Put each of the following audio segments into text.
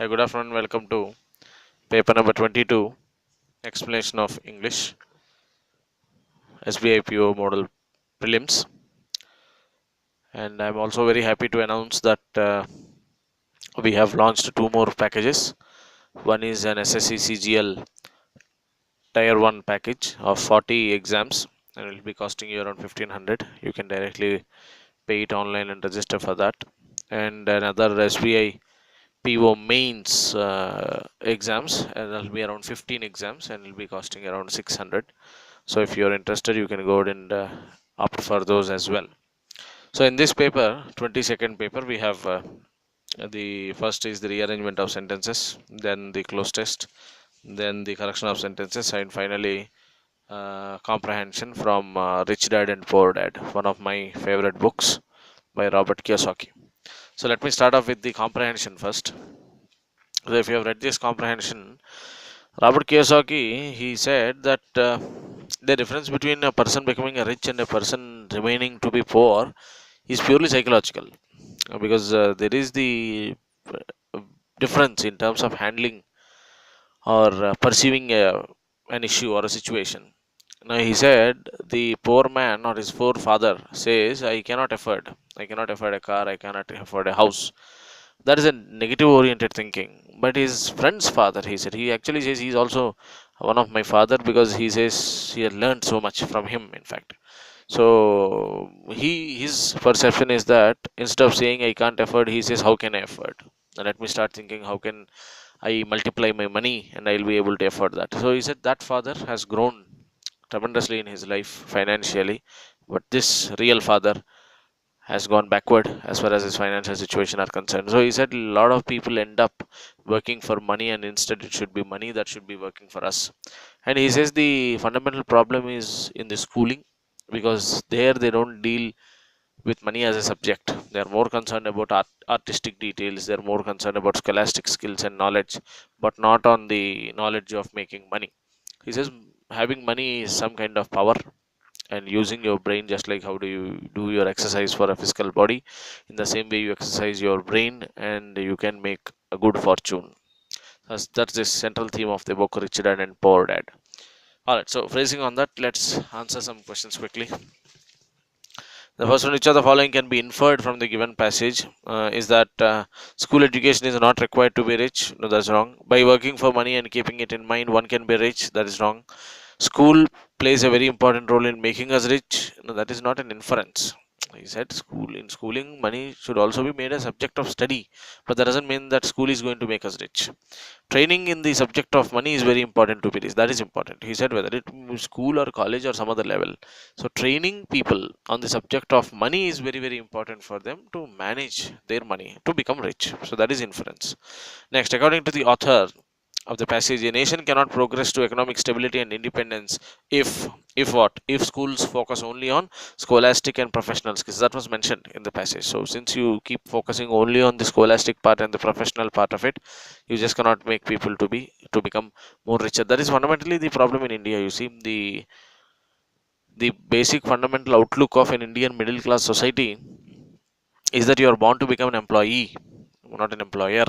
Hi, good afternoon. Welcome to paper number 22, explanation of English, SBI PO Model Prelims. And I'm also very happy to announce that we have launched two more packages. One is an SSC CGL Tier 1 package of 40 exams and it will be costing you around 1500. You can directly pay it online and register for that. And another SBI PO mains exams, and that'll be around 15 exams and it'll be costing around 600. So if you're interested, you can go ahead and opt for those as well. So in this paper, 22nd paper, we have the first is the rearrangement of sentences, then the close test, then the correction of sentences, and finally comprehension from Rich Dad and Poor Dad, one of my favorite books by Robert Kiyosaki. So let me start off with the comprehension first. So if you have read this comprehension, Robert Kiyosaki, he said that the difference between a person becoming a rich and a person remaining to be poor is purely psychological, because there is the difference in terms of handling or perceiving an issue or a situation. Now he said the poor man or his poor father says, I cannot afford a car, I cannot afford a house. That is a negative oriented thinking. But his friend's father, he said, he actually says he's also one of my father, because he says he had learned so much from him, in fact. So his perception is that instead of saying I can't afford, he says how can I afford? And let me start thinking how can I multiply my money and I'll be able to afford that. So he said that father has grown tremendously in his life financially, but this real father has gone backward as far as his financial situation are concerned. So he said a lot of people end up working for money, and instead it should be money that should be working for us. And he says the fundamental problem is in the schooling, because there they don't deal with money as a subject. They are more concerned about artistic details, they are more concerned about scholastic skills and knowledge, but not on the knowledge of making money. He says having money is some kind of power, and using your brain, just like how do you do your exercise for a physical body, in the same way you exercise your brain and you can make a good fortune. That's the central theme of the book Rich Dad and Poor Dad. All right, so phrasing on that, let's answer some questions quickly. The first one, which of the following can be inferred from the given passage? Is that school education is not required to be rich? No, that's wrong. By working for money and keeping it in mind, one can be rich? That is wrong. School plays a very important role in making us rich? No, that is not an inference. He said schooling money should also be made a subject of study, but that doesn't mean that school is going to make us rich. Training in the subject of money is very important to be rich. That is important. He said whether it is school or college or some other level. So training people on the subject of money is very, very important for them to manage their money to become rich. So that is inference. Next, according to the author of the passage, a nation cannot progress to economic stability and independence if what, if schools focus only on scholastic and professional skills. That was mentioned in the passage. So since you keep focusing only on the scholastic part and the professional part of it, you just cannot make people to become more richer. That is fundamentally the problem in India. You see, the basic fundamental outlook of an Indian middle class society is that you are born to become an employee, not an employer.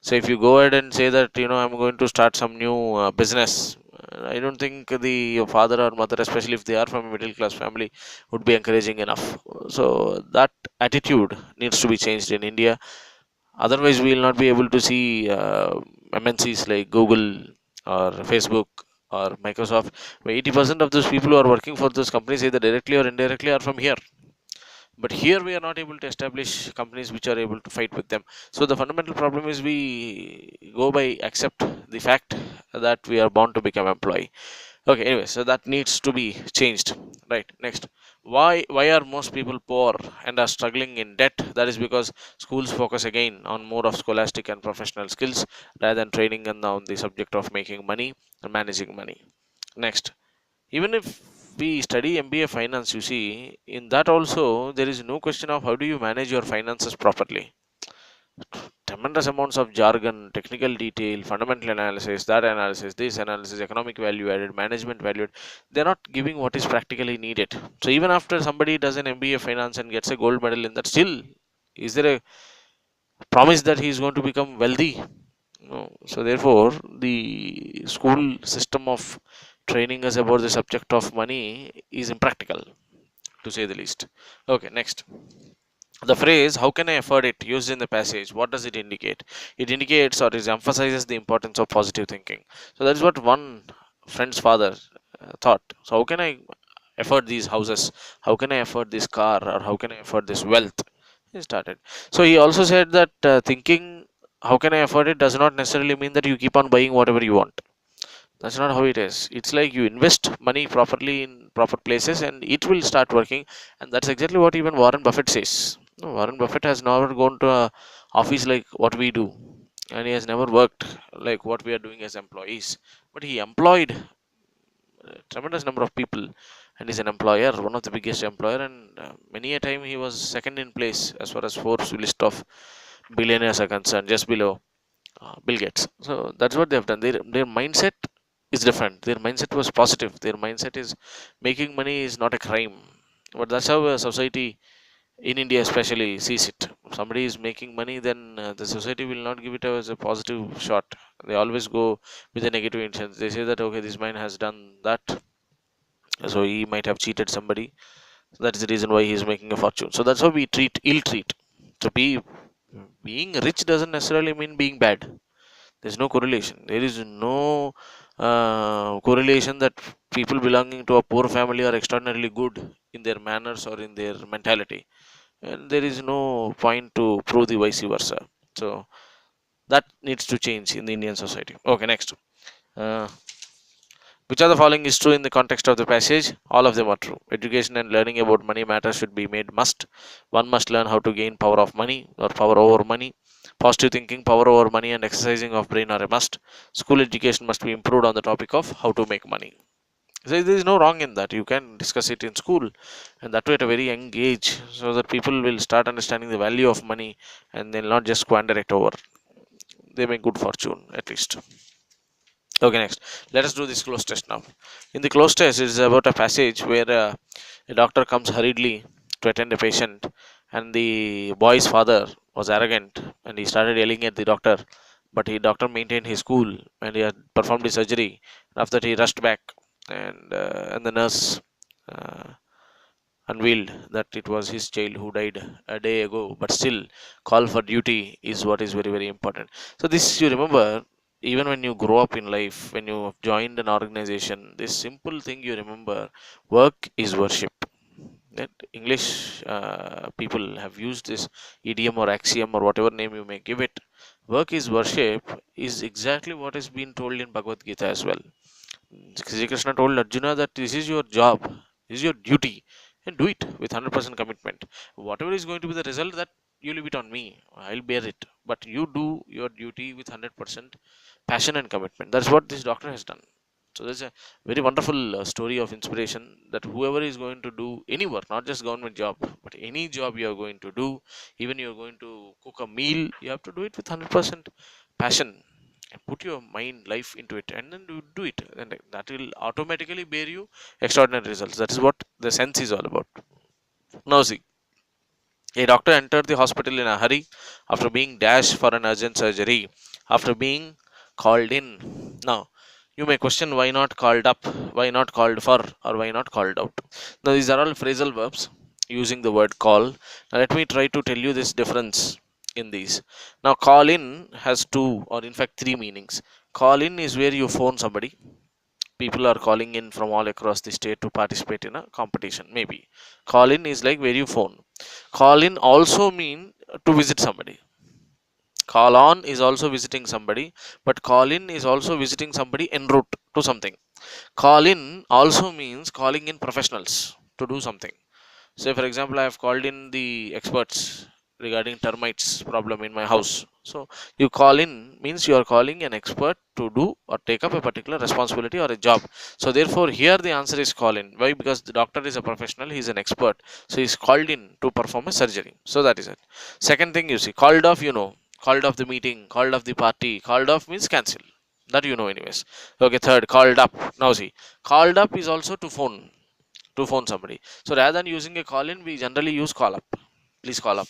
So if you go ahead and say that, I'm going to start some new business, I don't think the your father or mother, especially if they are from a middle class family, would be encouraging enough. So that attitude needs to be changed in India. Otherwise we will not be able to see MNCs like Google or Facebook or Microsoft, where 80% of those people who are working for those companies, either directly or indirectly, are from here. But here we are not able to establish companies which are able to fight with them. So the fundamental problem is we go by accept the fact that we are born to become employee. Okay, anyway, so that needs to be changed. Right, next, why are most people poor and are struggling in debt? That is because schools focus again on more of scholastic and professional skills rather than training on the subject of making money and managing money. Next, even if we study MBA finance, you see, in that also there is no question of how do you manage your finances properly. Tremendous amounts of jargon, technical detail, fundamental analysis, that analysis, this analysis, economic value added, management value added. They're not giving what is practically needed. So even after somebody does an MBA finance and gets a gold medal in that, still is there a promise that he is going to become wealthy? No. So therefore, the school system of training us about the subject of money is impractical, to say the least. Okay, next. The phrase "How can I afford it?" used in the passage, what does it indicate? It indicates or it emphasizes the importance of positive thinking. So that is what one friend's father thought. So how can I afford these houses? How can I afford this car? Or how can I afford this wealth? He started. So he also said that thinking how can I afford it does not necessarily mean that you keep on buying whatever you want. That's not how it is. It's like you invest money properly in proper places and it will start working. And that's exactly what even Warren Buffett says. No, Warren Buffett has never gone to a office like what we do. And he has never worked like what we are doing as employees. But he employed a tremendous number of people and is an employer, one of the biggest employer. And many a time he was second in place as far as Forbes list of billionaires are concerned, just below Bill Gates. So that's what they have done. Their mindset is different. Their mindset was positive. Their mindset is making money is not a crime. But that's how a society in India especially sees it. If somebody is making money, then the society will not give it as a positive shot. They always go with a negative intent. They say that okay, this man has done that, so he might have cheated somebody. That is the reason why he is making a fortune. So that's how we treat ill treat. So being rich doesn't necessarily mean being bad. There's no correlation. There is no correlation that people belonging to a poor family are extraordinarily good in their manners or in their mentality, and there is no point to prove the vice versa. So that needs to change in the Indian society. Okay, next. Uh, which of the following is true in the context of the passage? All of them are true. Education and learning about money matters should be made must. One must learn how to gain power of money or power over money. Positive thinking, power over money, and exercising of brain are a must. School education must be improved on the topic of how to make money. So there is no wrong in that. You can discuss it in school, and that way at a very young age, so that people will start understanding the value of money and they'll not just squander it over. They make good fortune at least. Okay, next. Let us do this close test now. In the close test, it is about a passage where a doctor comes hurriedly to attend a patient, and the boy's father was arrogant and he started yelling at the doctor. But the doctor maintained his cool and he had performed the surgery. After that, he rushed back, and the nurse uh, unveiled that it was his child who died a day ago. But still, call for duty is what is very, very important. So, this you remember even when you grow up in life, when you have joined an organization, this simple thing you remember: work is worship. That English people have used this idiom or axiom or whatever name you may give it. Work is worship is exactly what is being told in Bhagavad Gita as well. Sri Krishna told Arjuna that this is your job, this is your duty, and do it with 100% commitment. Whatever is going to be the result, that you leave it on me. I'll bear it. But you do your duty with 100% passion and commitment. That's what this doctor has done. So there's a very wonderful story of inspiration that whoever is going to do any work, not just government job, but any job you are going to do, even you are going to cook a meal, you have to do it with 100% passion and put your mind life into it, and then you do it, and that will automatically bear you extraordinary results. That is what the sense is all about. Now see, a doctor entered the hospital in a hurry after being dashed for an urgent surgery, after being called in. Now you may question why not called up, why not called for, or why not called out. Now these are all phrasal verbs using the word call. Now let me try to tell you this difference in these. Now call in has two, or in fact three meanings. Call in is where you phone somebody. People are calling in from all across the state to participate in a competition, maybe. Call in is like where you phone. Call in also mean to visit somebody. Call on is also visiting somebody, but call in is also visiting somebody en route to something. Call in also means calling in professionals to do something. Say, for example, I have called in the experts regarding termites problem in my house. So you call in means you are calling an expert to do or take up a particular responsibility or a job. So therefore here the answer is call in. Why? Because the doctor is a professional, he is an expert, so he is called in to perform a surgery. So that is it. Second thing, you see, called off, you know, called off the meeting, called off the party. Called off means cancel, that you know anyways. Okay, third, called up. Now see, called up is also to phone somebody. So rather than using a call in, we generally use call up. Please call up.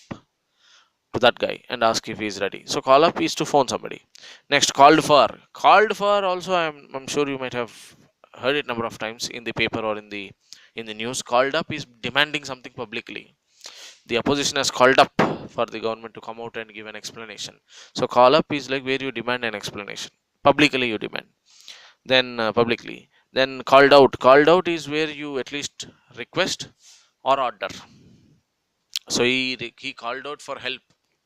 to that guy and ask if he's ready. So call up is to phone somebody. Next, called for. Called for also, I'm sure you might have heard it number of times in the paper or in the news. Called up is demanding something publicly. The opposition has called up for the government to come out and give an explanation. So call up is like where you demand an explanation. Publicly you demand. Then publicly. Then called out. Called out is where you at least request or order. So he called out for help.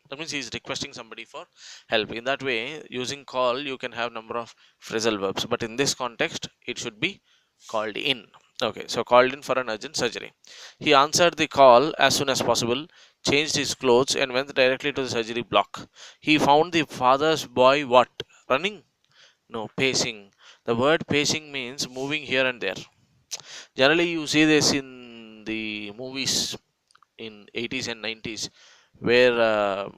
That means he is requesting somebody for help. In that way, using call, you can have number of phrasal verbs. But in this context, it should be called in. Okay, so called in for an urgent surgery. He answered the call as soon as possible, changed his clothes, and went directly to the surgery block. He found the father's boy what? Running? No, pacing. The word pacing means moving here and there. Generally, you see this in the movies in 80s and 90s where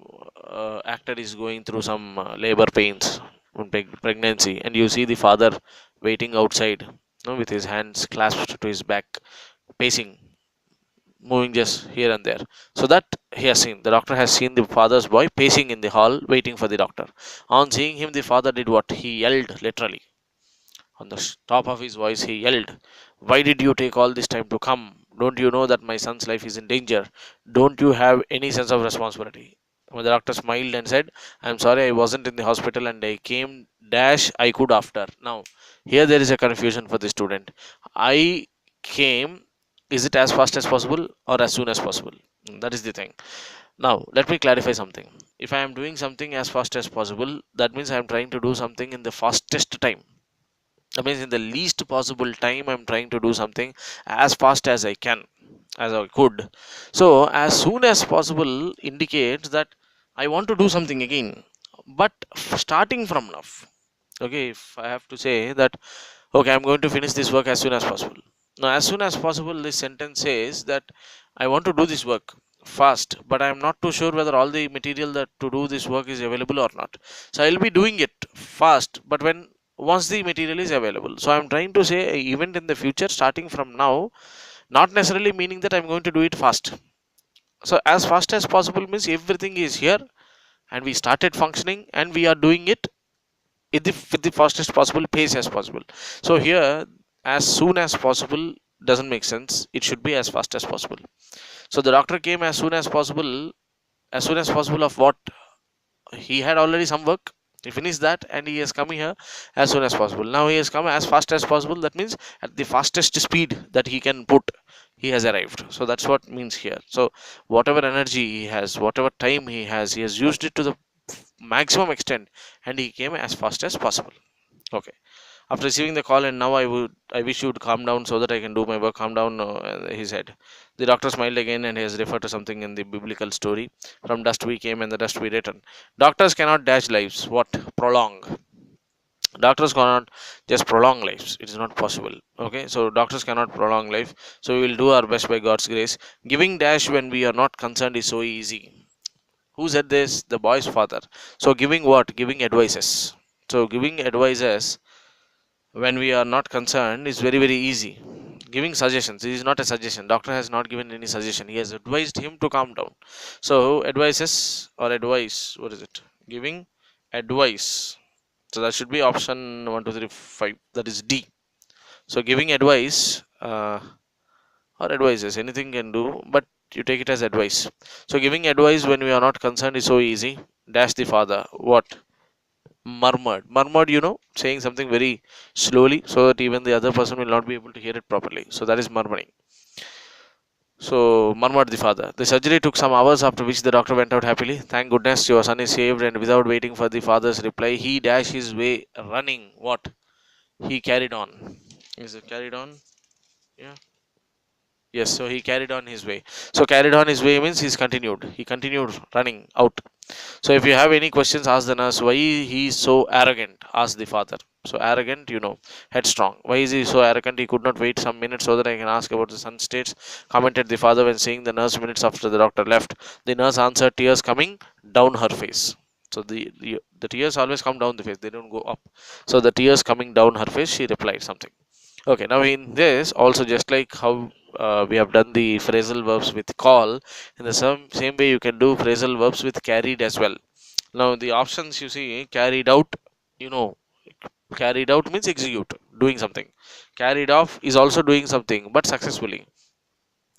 actor is going through some labor pains on pregnancy, and you see the father waiting outside, with his hands clasped to his back, pacing, moving just here and there. So that he has seen, the doctor has seen the father's boy pacing in the hall waiting for the doctor. On seeing him, the father did what? He yelled, literally on the top of his voice he yelled, "Why did you take all this time to come? Don't you know that my son's life is in danger? Don't you have any sense of responsibility?" When the doctor smiled and said, "I'm sorry, I wasn't in the hospital and I came dash I could after." Now, here there is a confusion for the student. I came, is it as fast as possible or as soon as possible? That is the thing. Now, let me clarify something. If I am doing something as fast as possible, that means I am trying to do something in the fastest time. That means in the least possible time I'm trying to do something as fast as I can, as I could. So as soon as possible indicates that I want to do something again, but starting from now. Okay, if I have to say that, okay, I'm going to finish this work as soon as possible. Now as soon as possible, this sentence says that I want to do this work fast, but I am not too sure whether all the material that to do this work is available or not. So I'll be doing it fast, but when once the material is available. So I'm trying to say a event in the future starting from now, not necessarily meaning that I'm going to do it fast. So as fast as possible means everything is here and we started functioning and we are doing it with the fastest possible pace as possible. So here, as soon as possible doesn't make sense. It should be as fast as possible. So the doctor came as soon as possible. As soon as possible of what? He had already some work. He finished that and he has come here as soon as possible. Now he has come as fast as possible. That means at the fastest speed that he can put, he has arrived. So that's what means here. So whatever energy he has, whatever time he has used it to the maximum extent and he came as fast as possible. Okay. After receiving the call, and now I wish you would calm down so that I can do my work. Calm down, he said. The doctor smiled again and he has referred to something in the biblical story. From dust we came and the dust we return. Doctors cannot dash lives. What? Prolong. Doctors cannot just prolong lives. It is not possible. Okay, so doctors cannot prolong life. So we will do our best by God's grace. Giving dash when we are not concerned is so easy. Who said this? The boy's father. So giving what? Giving advices. So giving advices when we are not concerned is very easy. Giving suggestions, this is not a suggestion. Doctor has not given any suggestion. He has advised him to calm down. So advices or advice, what is it? Giving advice. So that should be option 1 2 3 5, that is D. So giving advice or advices, anything can do, but you take it as advice. So giving advice when we are not concerned is so easy. Dash the father. What? Murmured, saying something very slowly so that even the other person will not be able to hear it properly. So that is murmuring. So murmured the father. The surgery took some hours, after which the doctor went out happily. Thank goodness your son is saved. And without waiting for the father's reply, he dashed his way running. What? He carried on. Is it carried on? Yeah. Yes, so he carried on his way. So carried on his way means he continued running out. So if you have any questions, ask the nurse. Why he is so arrogant? Asked the father. So arrogant, headstrong. Why is he so arrogant? He could not wait some minutes so that I can ask about the son's states, commented the father when seeing the nurse minutes after the doctor left. The nurse answered, tears coming down her face. So the tears always come down the face, they don't go up. So the tears coming down her face, she replied something. Okay, now in this also, just like how we have done the phrasal verbs with call. In the same way, you can do phrasal verbs with carried as well. Now, the options you see, carried out, you know, carried out means execute, doing something. Carried off is also doing something, but successfully.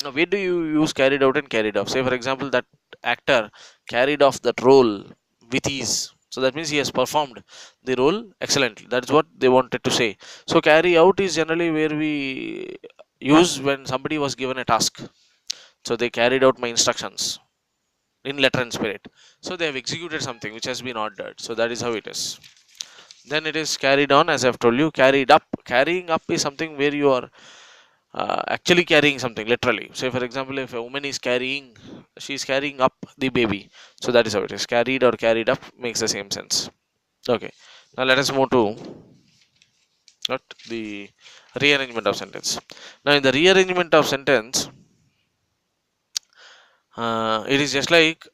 Now, where do you use carried out and carried off? Say, for example, that actor carried off that role with ease. So that means he has performed the role excellently. That's what they wanted to say. So carry out is generally where we use when somebody was given a task. So they carried out my instructions in letter and spirit. So they have executed something which has been ordered. So that is how it is. Then it is carried on, as I've told you. Carried up. Carrying up is something where you are actually carrying something literally. Say for example, if a woman is carrying, she is carrying up the baby. So that is how it is. Carried or carried up makes the same sense. Okay. Now let us move to what the rearrangement of sentence. Now in the rearrangement of sentence, it is just like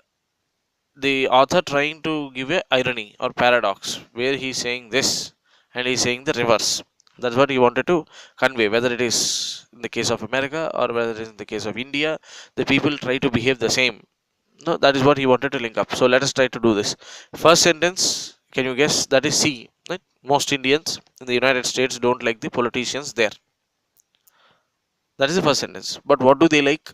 the author trying to give a irony or paradox where he's saying this and he's saying the reverse. That's what he wanted to convey, whether it is in the case of America or whether it is in the case of India. The people try to behave the same. No, that is what he wanted to link up. So let us try to do this. First sentence, can you guess? That is C. Right? Most Indians in the United States don't like the politicians there. That is the first sentence. But what do they like?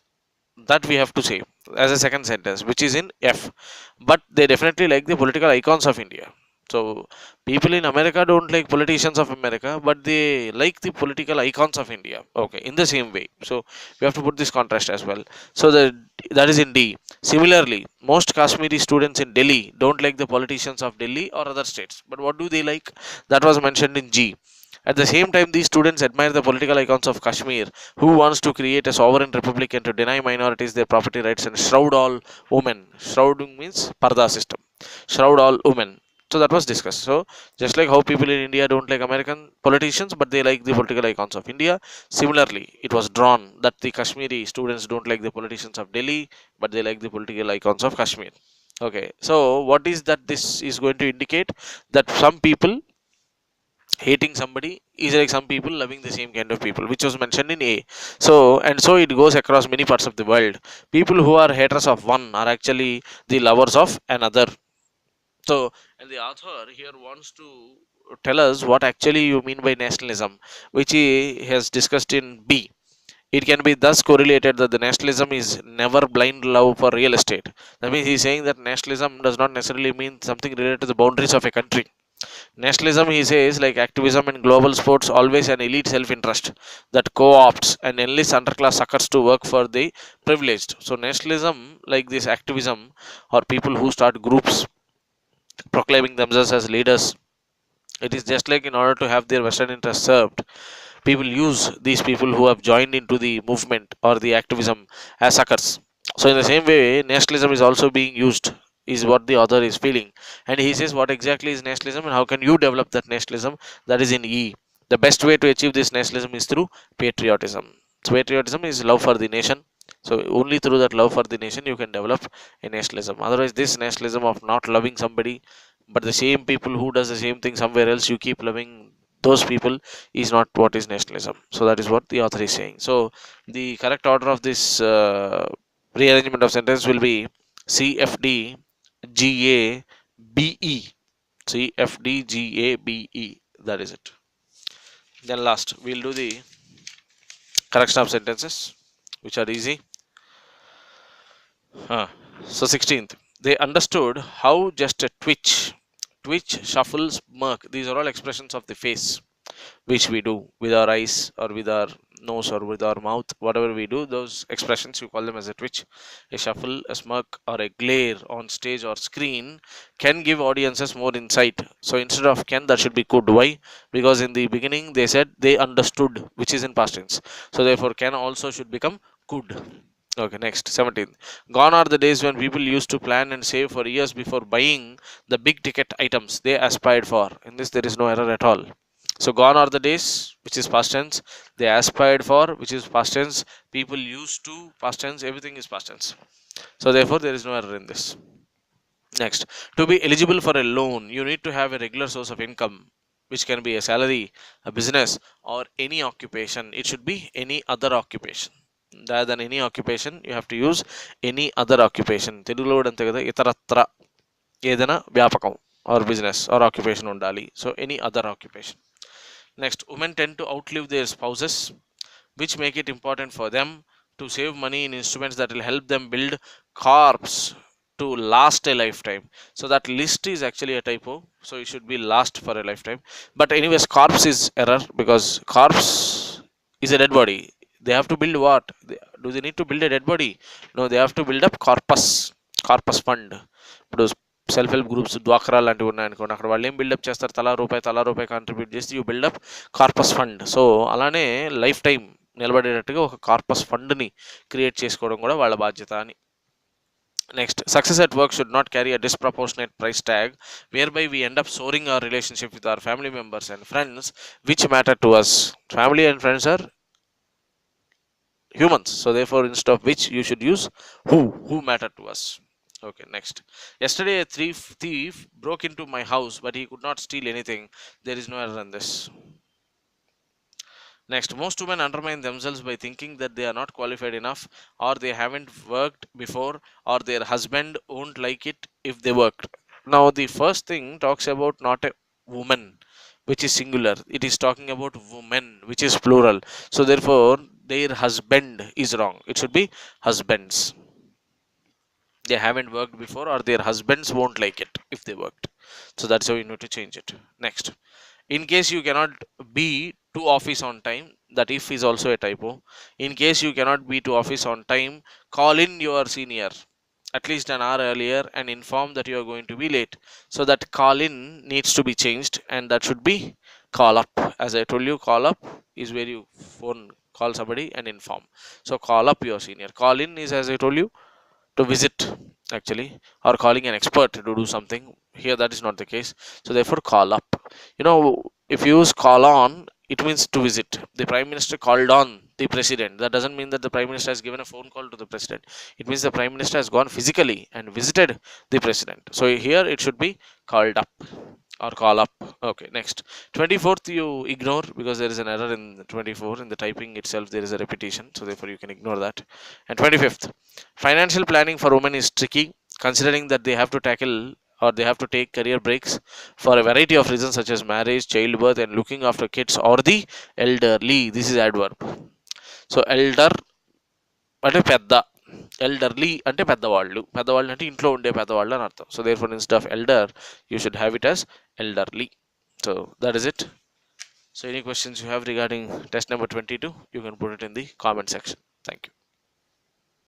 That we have to say as a second sentence, which is in F. But they definitely like the political icons of India. So people in America don't like politicians of America, but they like the political icons of India. Okay, in the same way. So we have to put this contrast as well. So that is in D. Similarly, most Kashmiri students in Delhi don't like the politicians of Delhi or other states. But what do they like? That was mentioned in G. At the same time, these students admire the political icons of Kashmir, who wants to create a sovereign republic and to deny minorities their property rights and shroud all women. Shrouding means parda system. Shroud all women. So that was discussed. So just like how people in India don't like American politicians, but they like the political icons of India. Similarly, it was drawn that the Kashmiri students don't like the politicians of Delhi, but they like the political icons of Kashmir. Okay. So what is that? This is going to indicate that some people hating somebody is like some people loving the same kind of people, which was mentioned in A. So it goes across many parts of the world. People who are haters of one are actually the lovers of another. So and the author here wants to tell us what actually you mean by nationalism, which he has discussed in B. It can be thus correlated that the nationalism is never blind love for real estate. That means he's saying that nationalism does not necessarily mean something related to the boundaries of a country. Nationalism, he says, like activism in global sports, always an elite self-interest that co-opts and enlists underclass suckers to work for the privileged. So nationalism, like this activism, or people who start groups proclaiming themselves as leaders, it is just like in order to have their vested interests served, people use these people who have joined into the movement or the activism as suckers. So in the same way, nationalism is also being used, is what the author is feeling. And he says what exactly is nationalism and how can you develop that nationalism? That is in E. The best way to achieve this nationalism is through patriotism. So patriotism is love for the nation. So only through that love for the nation you can develop a nationalism. Otherwise, this nationalism of not loving somebody, but the same people who does the same thing somewhere else, you keep loving those people, is not what is nationalism. So that is what the author is saying. So the correct order of this rearrangement of sentence will be C F D G A B E. C F D G A B E. That is it. Then last we'll do the correction of sentences, which are easy. So 16th, they understood how just a twitch, shuffle, smirk, these are all expressions of the face, which we do with our eyes or with our nose or with our mouth. Whatever we do, those expressions you call them as a twitch, a shuffle, a smirk, or a glare on stage or screen can give audiences more insight. So instead of can, that should be could. Why? Because in the beginning they said they understood, which is in past tense. So therefore can also should become could. Okay, next 17th. Gone are the days when people used to plan and save for years before buying the big ticket items they aspired for. In this, there is no error at all. So, gone are the days, which is past tense. They aspired for, which is past tense. People used to, past tense. Everything is past tense. So, therefore, there is no error in this. Next, to be eligible for a loan, you need to have a regular source of income, which can be a salary, a business, or any occupation. It should be any other occupation. rather than any occupation you have to use any other occupation. తెలుగులో కూడా అంతే కదా, ఇతరత్ర ఏదైనా వ్యాపకం or business or occupation ఉండాలి. So any other occupation. Next, women tend to outlive their spouses, which make it important for them to save money in instruments that will help them build corps to last a lifetime. So that list is actually a typo, so it should be last for a lifetime. But anyways, corpse is error because corpse is a dead body. They have to build what? Do they need to build a dead body? No, they have to build up corpus fund. ఇప్పుడు self help groups డ్వాక్రా లాంటివి ఉన్నాయనుకోండి, అక్కడ వాళ్ళు ఏం buildup చేస్తారు, తలా రూపాయి కాంట్రిబ్యూట్ చేసి you build up corpus fund. So అలానే లైఫ్ టైం నిలబడేటట్టుగా ఒక కార్పస్ ఫండ్ని క్రియేట్ చేసుకోవడం కూడా వాళ్ళ బాధ్యత అని. Next, success at work should not carry a disproportionate price tag whereby we end up souring our relationship with our family members and friends which matter to us. Family and friends are humans, so therefore instead of which you should use who matter to us. Okay, next. Yesterday a thief broke into my house but he could not steal anything. There is no error in this. Next, most women undermine themselves by thinking that they are not qualified enough, or they haven't worked before, or their husband won't like it if they worked. Now the first thing talks about not a woman, which is singular. It is talking about women, which is plural. So therefore their husband is wrong. It should be husbands. They haven't worked before, or their husbands won't like it if they worked. So that's how you need to change it. Next, in case you cannot be to office on time, that if is also a typo. In case you cannot be to office on time, call in your senior at least an hour earlier and inform that you are going to be late. So that call in needs to be changed, and that should be call up. As I told you, call up is where you call somebody and inform. So call up your senior. Call in is, as I told you, to visit actually, or calling an expert to do something. Here that is not the case, so therefore call up. If you use call on, it means to visit. The prime minister called on the president. That doesn't mean that the prime minister has given a phone call to the president. It means the prime minister has gone physically and visited the president. So here it should be called up or call up. Okay, next. 24th you ignore because there is an error in 24. In the typing itself there is a repetition, so therefore you can ignore that. And 25th, financial planning for women is tricky, considering that they have to tackle or they have to take career breaks for a variety of reasons such as marriage, childbirth, and looking after kids or the elderly. This is adverb. So elder అంటే పెద్ద, elderly అంటే పెద్దవాళ్ళు అంటే ఇంట్లో ఉండే పెద్దవాళ్ళు అని అర్థం. So therefore instead of elder you should have it as elderly. So that is it. So any questions you have regarding test number 22, you can put it in the comment section. Thank you.